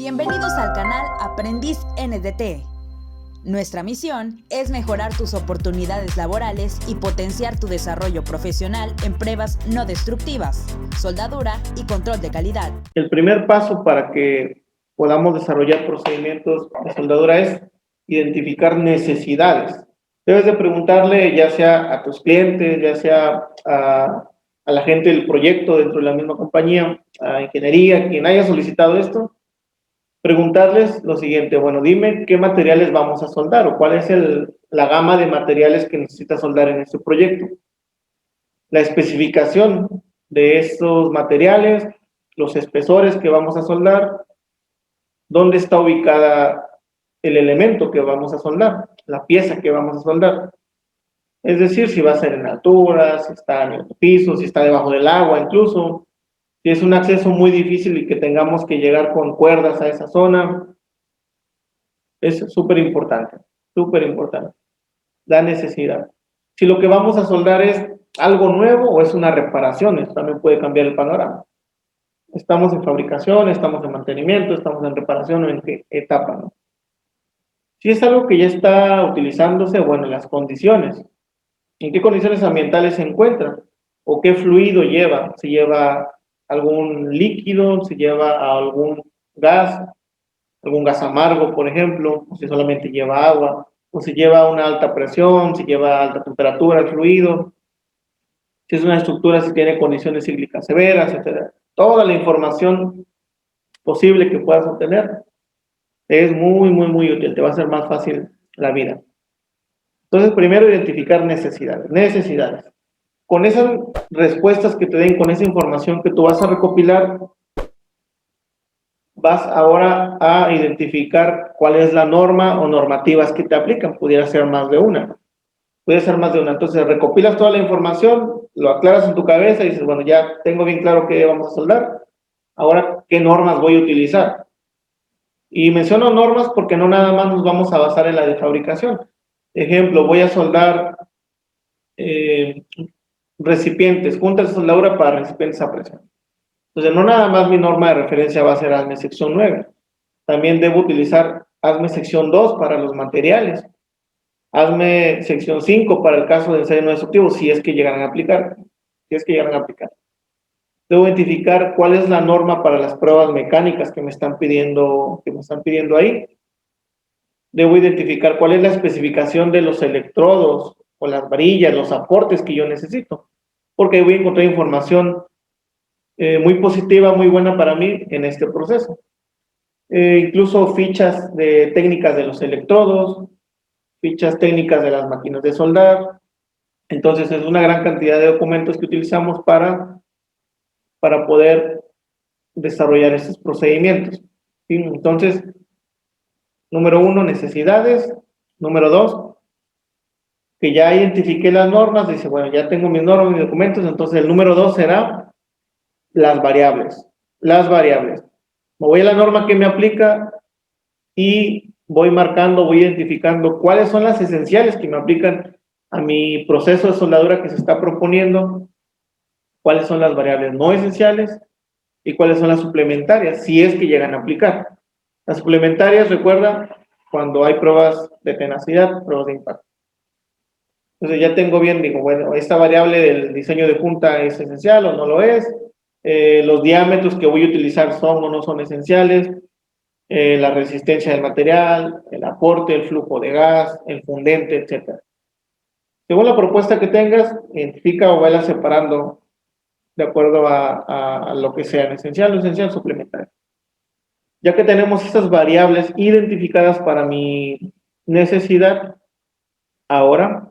Bienvenidos al canal Aprendiz NDT. Nuestra misión es mejorar tus oportunidades laborales y potenciar tu desarrollo profesional en pruebas no destructivas, soldadura y control de calidad. El primer paso para que podamos desarrollar procedimientos de soldadura es identificar necesidades. Debes de preguntarle ya sea a tus clientes, ya sea a la gente del proyecto dentro de la misma compañía, a ingeniería, quien haya solicitado esto, preguntarles lo siguiente: bueno, dime qué materiales vamos a soldar o cuál es la gama de materiales que necesitas soldar en este proyecto. La especificación de estos materiales, los espesores que vamos a soldar, dónde está ubicada el elemento que vamos a soldar, la pieza que vamos a soldar. Es decir, si va a ser en altura, si está en el piso, si está debajo del agua incluso, si es un acceso muy difícil y que tengamos que llegar con cuerdas a esa zona. Es súper importante, la necesidad. Si lo que vamos a soldar es algo nuevo o es una reparación, eso también puede cambiar el panorama. Estamos en fabricación, estamos en mantenimiento, estamos en reparación o en qué etapa, ¿no? Si es algo que ya está utilizándose, bueno, las condiciones. ¿En qué condiciones ambientales se encuentra? ¿O qué fluido lleva? ¿Si lleva algún líquido? ¿Si lleva algún gas amargo, por ejemplo? ¿O si solamente lleva agua? ¿O si lleva una alta presión? ¿Si lleva alta temperatura el fluido? Si es una estructura, si tiene condiciones sísmicas severas, etc. Toda la información posible que puedas obtener es muy útil, te va a hacer más fácil la vida. Entonces, primero identificar necesidades. Con esas respuestas que te den, con esa información que tú vas a recopilar, vas ahora a identificar cuál es la norma o normativas que te aplican. Pudiera ser más de una. Entonces, recopilas toda la información, lo aclaras en tu cabeza y dices, bueno, ya tengo bien claro qué vamos a soldar. Ahora, ¿qué normas voy a utilizar? Y menciono normas porque no nada más nos vamos a basar en la de fabricación. Ejemplo, voy a soldar recipientes, juntas de soldadura para recipientes a presión. Entonces, no nada más mi norma de referencia va a ser ASME sección 9. También debo utilizar ASME sección 2 para los materiales. ASME sección 5 para el caso de ensayo no destructivo, si es que llegaran a aplicar. Debo identificar cuál es la norma para las pruebas mecánicas que me están pidiendo ahí. Debo identificar cuál es la especificación de los electrodos o las varillas, los aportes que yo necesito, porque ahí voy a encontrar información muy positiva, muy buena para mí en este proceso. Incluso fichas de técnicas de los electrodos, fichas técnicas de las máquinas de soldar. Entonces es una gran cantidad de documentos que utilizamos para poder desarrollar estos procedimientos. ¿Sí? Entonces, número 1, necesidades. Número 2, que ya identifiqué las normas, dice, bueno, ya tengo mis normas, mis documentos, entonces el número 2 será las variables. Me voy a la norma que me aplica y voy marcando, voy identificando cuáles son las esenciales que me aplican a mi proceso de soldadura que se está proponiendo, cuáles son las variables no esenciales y cuáles son las suplementarias, si es que llegan a aplicar. Las suplementarias, recuerda, cuando hay pruebas de tenacidad, pruebas de impacto. Entonces ya tengo bien, digo, bueno, esta variable del diseño de junta es esencial o no lo es, los diámetros que voy a utilizar son o no son esenciales, la resistencia del material, el aporte, el flujo de gas, el fundente, etc. Según la propuesta que tengas, identifica o vaya separando de acuerdo a lo que sea esencial, no esencial, suplementario. Ya que tenemos estas variables identificadas para mi necesidad, ahora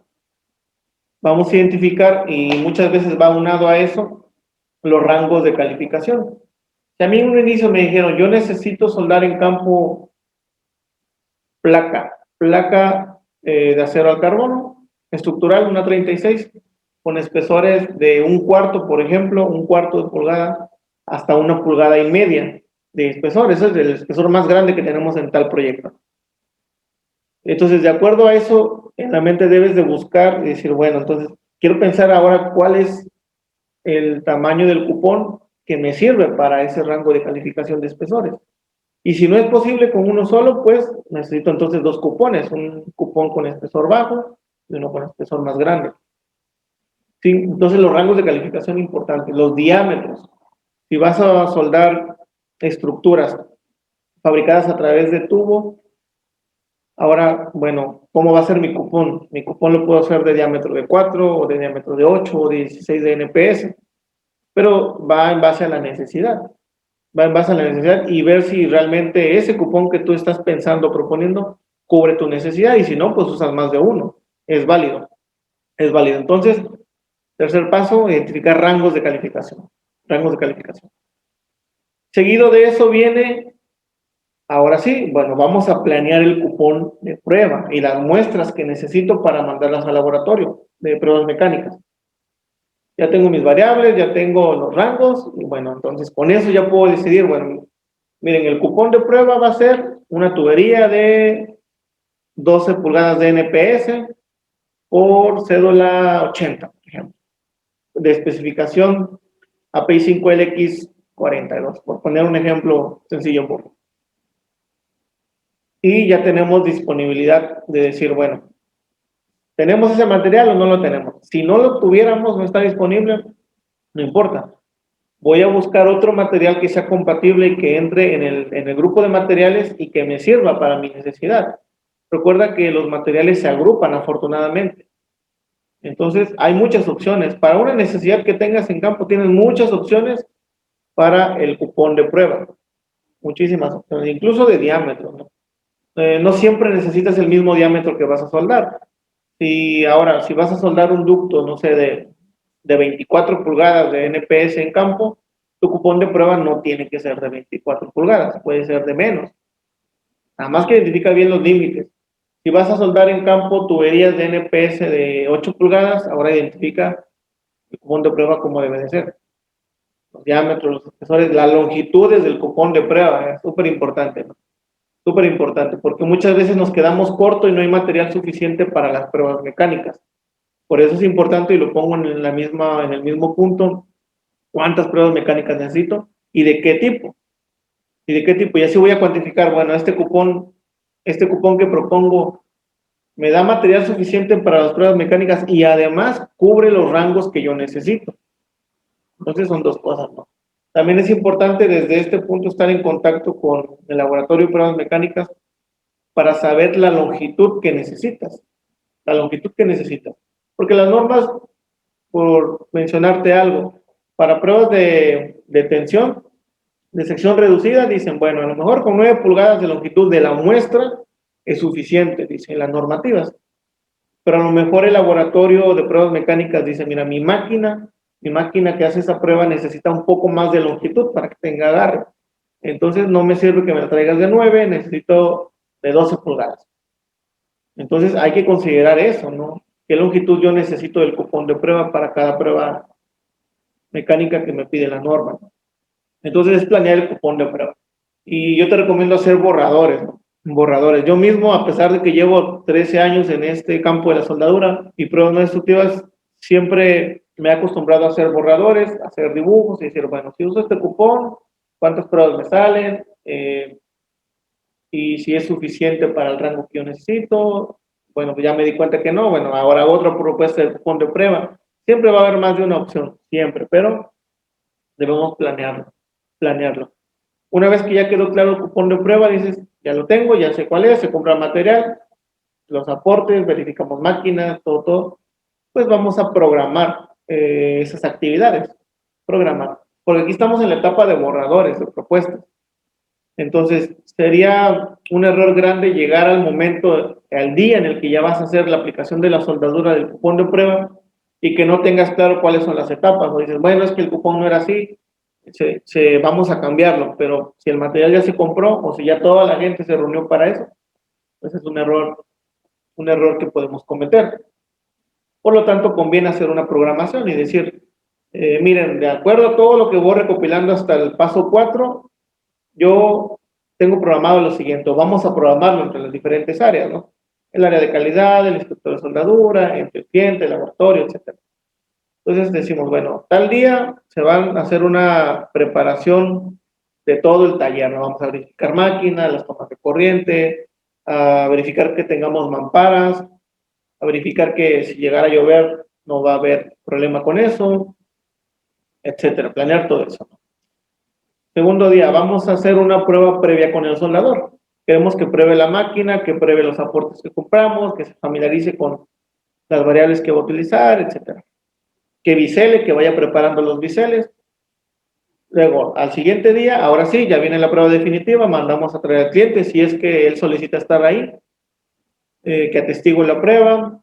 vamos a identificar, y muchas veces va aunado a eso, los rangos de calificación. Si a mí en un inicio me dijeron, yo necesito soldar en campo placa de acero al carbono, estructural, una 36, con espesores de 1/4, por ejemplo, 1/4 de pulgada, hasta 1,5 pulgadas de espesor. Ese es el espesor más grande que tenemos en tal proyecto. Entonces, de acuerdo a eso, en la mente debes de buscar y decir, bueno, entonces, quiero pensar ahora cuál es el tamaño del cupón que me sirve para ese rango de calificación de espesores. Y si no es posible con uno solo, pues necesito entonces 2 cupones, un cupón con espesor bajo y uno con espesor más grande. ¿Sí? Entonces los rangos de calificación importantes, los diámetros. Si vas a soldar estructuras fabricadas a través de tubo, ahora, bueno, ¿cómo va a ser mi cupón? Mi cupón lo puedo hacer de diámetro de 4 o de diámetro de 8 o de 16 de NPS, pero va en base a la necesidad. Va en base a la necesidad y ver si realmente ese cupón que tú estás pensando, proponiendo, cubre tu necesidad, y si no, pues usas más de uno. Es válido. Es válido. Entonces, tercer paso, identificar rangos de calificación. Rangos de calificación. Seguido de eso viene, ahora sí, bueno, vamos a planear el cupón de prueba y las muestras que necesito para mandarlas al laboratorio de pruebas mecánicas. Ya tengo mis variables, ya tengo los rangos, y bueno, entonces con eso ya puedo decidir, bueno, miren, el cupón de prueba va a ser una tubería de 12 pulgadas de NPS por cédula 80, por ejemplo, de especificación API 5LX42, por poner un ejemplo sencillo. Y ya tenemos disponibilidad de decir, bueno, ¿tenemos ese material o no lo tenemos? Si no lo tuviéramos, no está disponible, no importa. Voy a buscar otro material que sea compatible y que entre en el grupo de materiales y que me sirva para mi necesidad. Recuerda que los materiales se agrupan, afortunadamente. Entonces, hay muchas opciones. Para una necesidad que tengas en campo, tienes muchas opciones para el cupón de prueba. Muchísimas opciones, incluso de diámetro, ¿no? No siempre necesitas el mismo diámetro que vas a soldar. Si vas a soldar un ducto, no sé, de 24 pulgadas de NPS en campo, tu cupón de prueba no tiene que ser de 24 pulgadas, puede ser de menos. Nada más que identifica bien los límites. Si vas a soldar en campo tuberías de NPS de 8 pulgadas, ahora identifica el cupón de prueba como debe de ser. Los diámetros, los espesores, las longitudes del cupón de prueba, es súper importante, ¿no? Súper importante, porque muchas veces nos quedamos cortos y no hay material suficiente para las pruebas mecánicas. Por eso es importante, y lo pongo en el mismo punto, cuántas pruebas mecánicas necesito y de qué tipo. Y de qué tipo. Y así voy a cuantificar, bueno, este cupón que propongo me da material suficiente para las pruebas mecánicas y además cubre los rangos que yo necesito. Entonces son dos cosas, ¿no? También es importante desde este punto estar en contacto con el laboratorio de pruebas mecánicas para saber la longitud que necesitas. La longitud que necesitas. Porque las normas, por mencionarte algo, para pruebas de tensión, de sección reducida, dicen, bueno, a lo mejor con 9 pulgadas de longitud de la muestra es suficiente, dicen las normativas. Pero a lo mejor el laboratorio de pruebas mecánicas dice, mira, mi máquina que hace esa prueba necesita un poco más de longitud para que tenga agarre. Entonces no me sirve que me la traigas de 9, necesito de 12 pulgadas. Entonces hay que considerar eso, ¿no? ¿Qué longitud yo necesito del cupón de prueba para cada prueba mecánica que me pide la norma? Entonces es planear el cupón de prueba. Y yo te recomiendo hacer borradores, ¿no? Borradores. Yo mismo, a pesar de que llevo 13 años en este campo de la soldadura y pruebas no destructivas, siempre me he acostumbrado a hacer borradores, a hacer dibujos y decir, bueno, si uso este cupón, ¿cuántas pruebas me salen? Y si es suficiente para el rango que yo necesito. Bueno, pues ya me di cuenta que no. Bueno, ahora otra propuesta de cupón de prueba. Siempre va a haber más de una opción, siempre, pero debemos planearlo. Una vez que ya quedó claro el cupón de prueba, dices, ya lo tengo, ya sé cuál es, se compra material, los aportes, verificamos máquinas, todo, pues vamos a programar esas actividades, programar. Porque aquí estamos en la etapa de borradores, de propuestas. Entonces, sería un error grande llegar al momento, al día en el que ya vas a hacer la aplicación de la soldadura del cupón de prueba y que no tengas claro cuáles son las etapas. O dices, bueno, es que el cupón no era así, vamos a cambiarlo, pero si el material ya se compró o si ya toda la gente se reunió para eso, pues es un error que podemos cometer. Por lo tanto, conviene hacer una programación y decir, miren, de acuerdo a todo lo que voy recopilando hasta el paso 4, yo tengo programado lo siguiente, vamos a programarlo entre las diferentes áreas, ¿no? El área de calidad, el inspector de soldadura, entre el cliente, el laboratorio, etc. Entonces decimos, bueno, tal día se van a hacer una preparación de todo el taller, ¿no? Vamos a verificar máquinas, las tomas de corriente, a verificar que tengamos mamparas, a verificar que si llegara a llover no va a haber problema con eso, etcétera, planear todo eso. Segundo día, vamos a hacer una prueba previa con el soldador. Queremos que pruebe la máquina, que pruebe los aportes que compramos, que se familiarice con las variables que va a utilizar, etcétera. Que bisele, que vaya preparando los biseles. Luego, al siguiente día, ahora sí, ya viene la prueba definitiva, mandamos a traer al cliente, si es que él solicita estar ahí, que atestigue la prueba,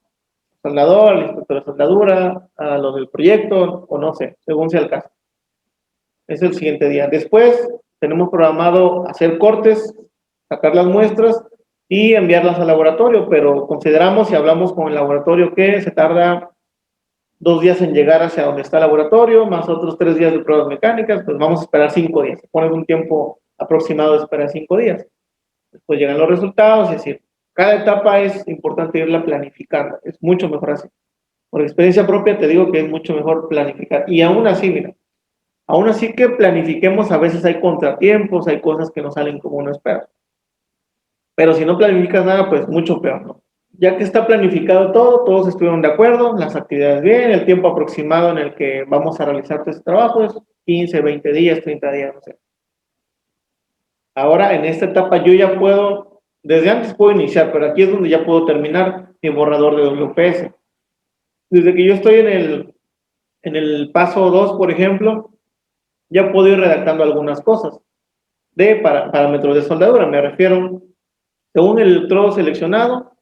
soldador, al inspector de soldadura, a los del proyecto, o no sé, según sea el caso. Es el siguiente día. Después, tenemos programado hacer cortes, sacar las muestras y enviarlas al laboratorio, pero consideramos, si hablamos con el laboratorio, que se tarda 2 días en llegar hacia donde está el laboratorio, más otros 3 días de pruebas mecánicas, pues vamos a esperar 5 días. Pones un tiempo aproximado de esperar 5 días. Después llegan los resultados, es decir, cada etapa es importante irla planificando, es mucho mejor así. Por experiencia propia te digo que es mucho mejor planificar. Y aún así, mira, aún así que planifiquemos, a veces hay contratiempos, hay cosas que no salen como uno espera. Pero si no planificas nada, pues mucho peor, ¿no? Ya que está planificado todo, todos estuvieron de acuerdo, las actividades bien, el tiempo aproximado en el que vamos a realizar este trabajo es 15, 20 días, 30 días, no sé. Ahora, en esta etapa yo ya puedo, desde antes puedo iniciar, pero aquí es donde ya puedo terminar mi borrador de WPS. Desde que yo estoy en el paso 2, por ejemplo, ya puedo ir redactando algunas cosas de parámetros de soldadura, me refiero, según el electrodo seleccionado,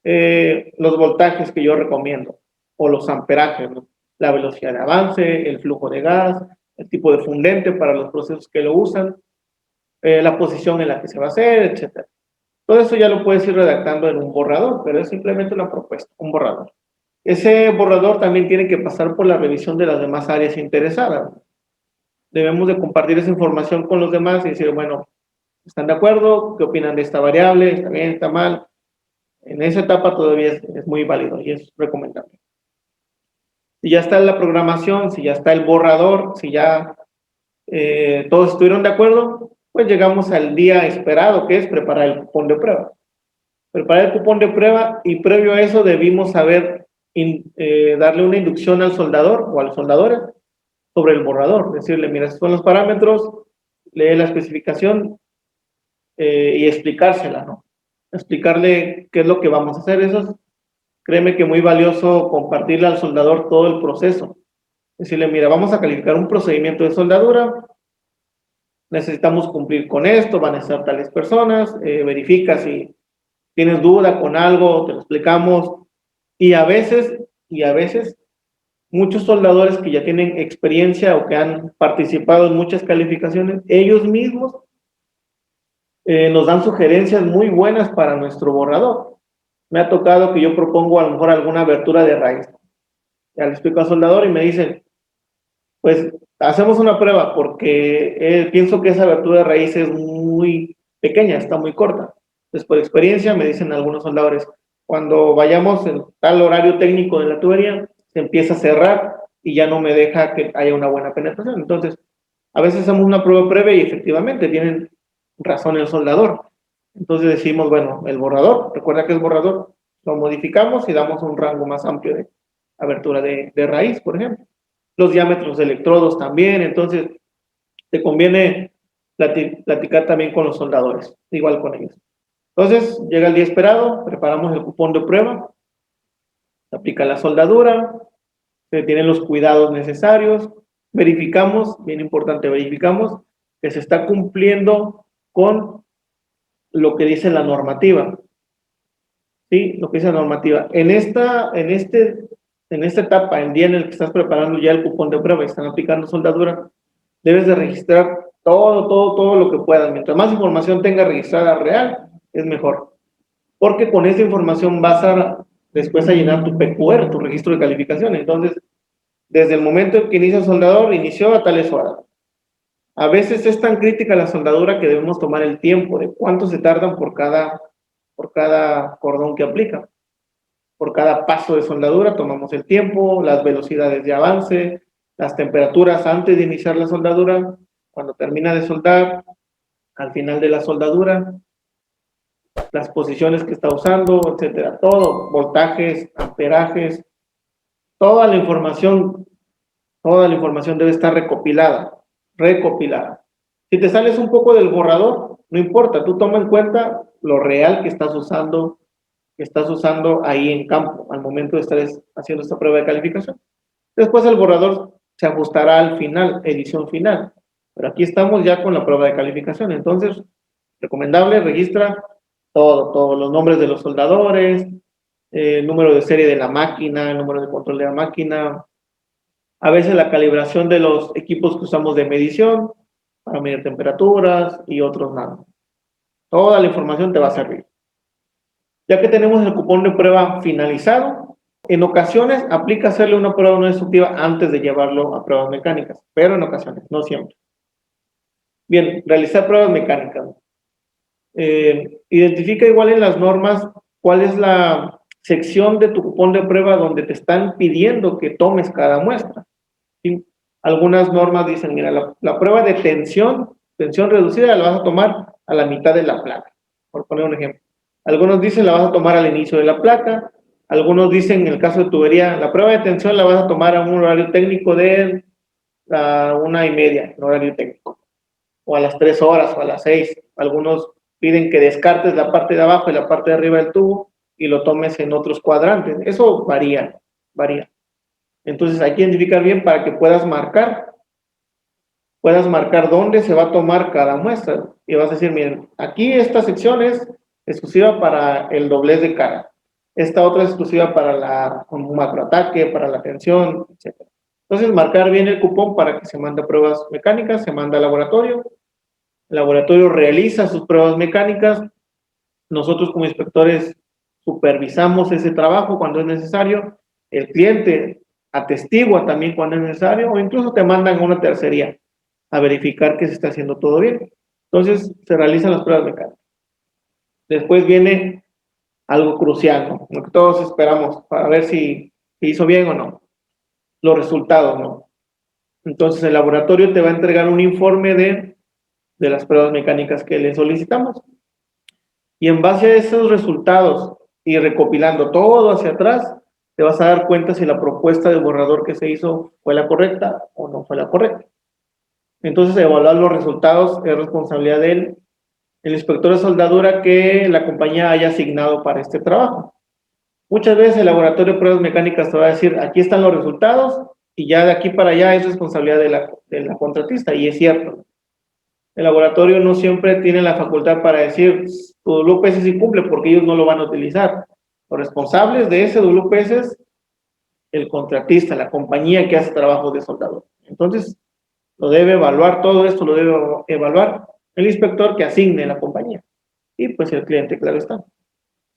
los voltajes que yo recomiendo, o los amperajes, ¿no? La velocidad de avance, el flujo de gas, el tipo de fundente para los procesos que lo usan, la posición en la que se va a hacer, etc. Todo eso ya lo puedes ir redactando en un borrador, pero es simplemente una propuesta, un borrador. Ese borrador también tiene que pasar por la revisión de las demás áreas interesadas. Debemos de compartir esa información con los demás y decir, bueno, ¿están de acuerdo? ¿Qué opinan de esta variable? ¿Está bien? ¿Está mal? En esa etapa todavía es muy válido y es recomendable. Si ya está la programación, si ya está el borrador, si ya todos estuvieron de acuerdo, pues llegamos al día esperado, que es preparar el cupón de prueba. Preparar el cupón de prueba y previo a eso debimos saber darle una inducción al soldador o a los soldadores sobre el borrador, decirle, mira, estos son los parámetros, lee la especificación y explicársela, ¿no? Explicarle qué es lo que vamos a hacer. Eso es, créeme que muy valioso compartirle al soldador todo el proceso. Decirle, mira, vamos a calificar un procedimiento de soldadura, necesitamos cumplir con esto, van a estar tales personas, verifica si tienes duda con algo, te lo explicamos. Y a veces, muchos soldadores que ya tienen experiencia o que han participado en muchas calificaciones, ellos mismos nos dan sugerencias muy buenas para nuestro borrador. Me ha tocado que yo propongo a lo mejor alguna abertura de raíz. Ya le explico al soldador y me dicen, pues hacemos una prueba porque pienso que esa abertura de raíz es muy pequeña, está muy corta. Entonces, por experiencia, me dicen algunos soldadores, cuando vayamos en tal horario técnico de la tubería, se empieza a cerrar y ya no me deja que haya una buena penetración. Entonces, a veces hacemos una prueba previa y efectivamente tienen razón el soldador. Entonces decimos, bueno, el borrador, recuerda que es borrador, lo modificamos y damos un rango más amplio de abertura de raíz, por ejemplo. Los diámetros de electrodos también, entonces te conviene platicar también con los soldadores, igual con ellos. Entonces, llega el día esperado, preparamos el cupón de prueba, se aplica la soldadura, se tienen los cuidados necesarios, verificamos, bien importante, verificamos que se está cumpliendo con lo que dice la normativa. ¿Sí? Lo que dice la normativa. En esta etapa, el día en el que estás preparando ya el cupón de prueba y están aplicando soldadura, debes de registrar todo lo que puedas. Mientras más información tenga registrada real, es mejor. Porque con esta información vas a después a llenar tu PQR, tu registro de calificación. Entonces, desde el momento en que inicia el soldador, inició a tales horas. A veces es tan crítica la soldadura que debemos tomar el tiempo de cuánto se tardan por cada cordón que aplica. Por cada paso de soldadura tomamos el tiempo, las velocidades de avance, las temperaturas antes de iniciar la soldadura, cuando termina de soldar, al final de la soldadura, las posiciones que está usando, etcétera, todo, voltajes, amperajes, toda la información debe estar recopilada. Si te sales un poco del borrador, no importa, tú toma en cuenta lo real que estás usando ahí en campo al momento de estar haciendo esta prueba de calificación. Después el borrador se ajustará al final, edición final. Pero aquí estamos ya con la prueba de calificación. Entonces, recomendable, registra todos los nombres de los soldadores, el número de serie de la máquina, el número de control de la máquina, a veces la calibración de los equipos que usamos de medición para medir temperaturas y otros nada. Toda la información te va a servir. Ya que tenemos el cupón de prueba finalizado, en ocasiones aplica hacerle una prueba no destructiva antes de llevarlo a pruebas mecánicas, pero en ocasiones, no siempre. Bien, realizar pruebas mecánicas. Identifica igual en las normas cuál es la sección de tu cupón de prueba donde te están pidiendo que tomes cada muestra. ¿Sí? Algunas normas dicen, mira, la prueba de tensión reducida la vas a tomar a la mitad de la placa, por poner un ejemplo. Algunos dicen la vas a tomar al inicio de la placa, algunos dicen, en el caso de tubería, la prueba de tensión la vas a tomar a un horario técnico de la 1:30, en horario técnico, o a las 3 horas, o a las 6. Algunos piden que descartes la parte de abajo y la parte de arriba del tubo y lo tomes en otros cuadrantes. Eso varía. Entonces hay que identificar bien para que puedas marcar dónde se va a tomar cada muestra. Y vas a decir, miren, aquí esta sección es exclusiva para el doblez de cara. Esta otra es exclusiva para un macroataque, para la tensión, etc. Entonces, marcar bien el cupón para que se mande pruebas mecánicas, se manda al laboratorio. El laboratorio realiza sus pruebas mecánicas. Nosotros como inspectores supervisamos ese trabajo cuando es necesario. El cliente atestigua también cuando es necesario, o incluso te mandan a una tercería a verificar que se está haciendo todo bien. Entonces, se realizan las pruebas mecánicas. Después viene algo crucial, ¿no? Lo que todos esperamos para ver si hizo bien o no. Los resultados, ¿no? Entonces, el laboratorio te va a entregar un informe de las pruebas mecánicas que le solicitamos. Y en base a esos resultados y recopilando todo hacia atrás, te vas a dar cuenta si la propuesta de borrador que se hizo fue la correcta o no fue la correcta. Entonces, evaluar los resultados es responsabilidad del inspector de soldadura que la compañía haya asignado para este trabajo. Muchas veces el laboratorio de pruebas mecánicas te va a decir, aquí están los resultados, y ya de aquí para allá es responsabilidad de la contratista, y es cierto. El laboratorio no siempre tiene la facultad para decir, tu WPS sí cumple, porque ellos no lo van a utilizar. Los responsables de ese WPS es el contratista, la compañía que hace trabajo de soldador. Entonces, lo debe evaluar, todo esto lo debe evaluar el inspector que asigne la compañía. Y pues el cliente, claro está.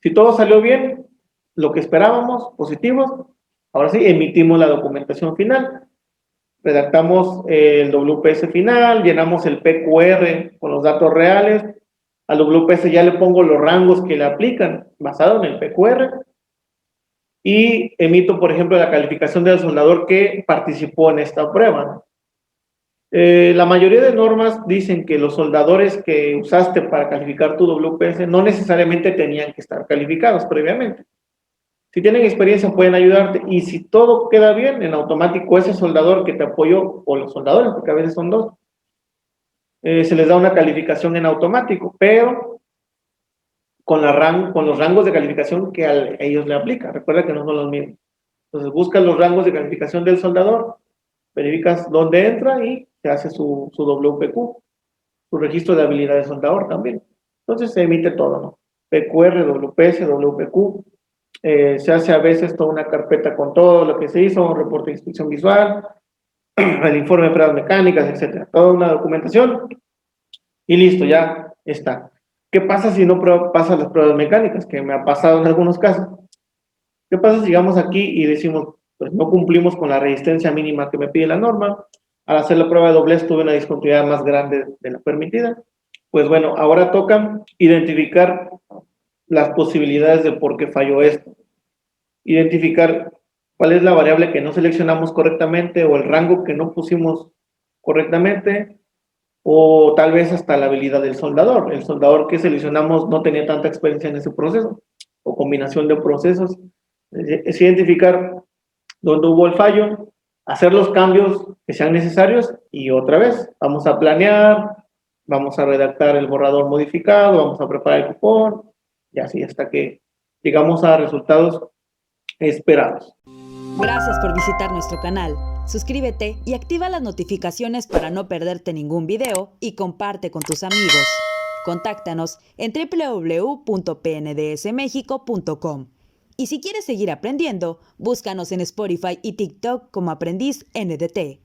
Si todo salió bien, lo que esperábamos, positivos, ahora sí, emitimos la documentación final, redactamos el WPS final, llenamos el PQR con los datos reales, al WPS ya le pongo los rangos que le aplican basado en el PQR, y emito, por ejemplo, la calificación del soldador que participó en esta prueba. La mayoría de normas dicen que los soldadores que usaste para calificar tu WPS no necesariamente tenían que estar calificados previamente. Si tienen experiencia pueden ayudarte, y si todo queda bien, en automático ese soldador que te apoyó, o los soldadores, porque a veces son dos, se les da una calificación en automático, pero con los rangos de calificación que a ellos le aplica. Recuerda que no son los mismos. Entonces buscas los rangos de calificación del soldador, verificas dónde entra y se hace su WPQ, su registro de habilidad de soldador también. Entonces se emite todo, ¿no? PQR, WPS, WPQ. Se hace a veces toda una carpeta con todo lo que se hizo, un reporte de inspección visual, el informe de pruebas mecánicas, etcétera. Toda una documentación y listo, ya está. ¿Qué pasa si no pasas las pruebas mecánicas? Que me ha pasado en algunos casos. ¿Qué pasa si llegamos aquí y decimos, pues no cumplimos con la resistencia mínima que me pide la norma? Al hacer la prueba de doblez tuve una discontinuidad más grande de la permitida. Pues bueno, ahora toca identificar las posibilidades de por qué falló esto. Identificar cuál es la variable que no seleccionamos correctamente o el rango que no pusimos correctamente, o tal vez hasta la habilidad del soldador. El soldador que seleccionamos no tenía tanta experiencia en ese proceso, o combinación de procesos. Es identificar dónde hubo el fallo, hacer los cambios que sean necesarios y otra vez vamos a planear, vamos a redactar el borrador modificado, vamos a preparar el cupón y así hasta que llegamos a resultados esperados. Gracias por visitar nuestro canal. Suscríbete y activa las notificaciones para no perderte ningún video y comparte con tus amigos. Contáctanos en www.pndsmexico.com. Y si quieres seguir aprendiendo, búscanos en Spotify y TikTok como Aprendiz NDT.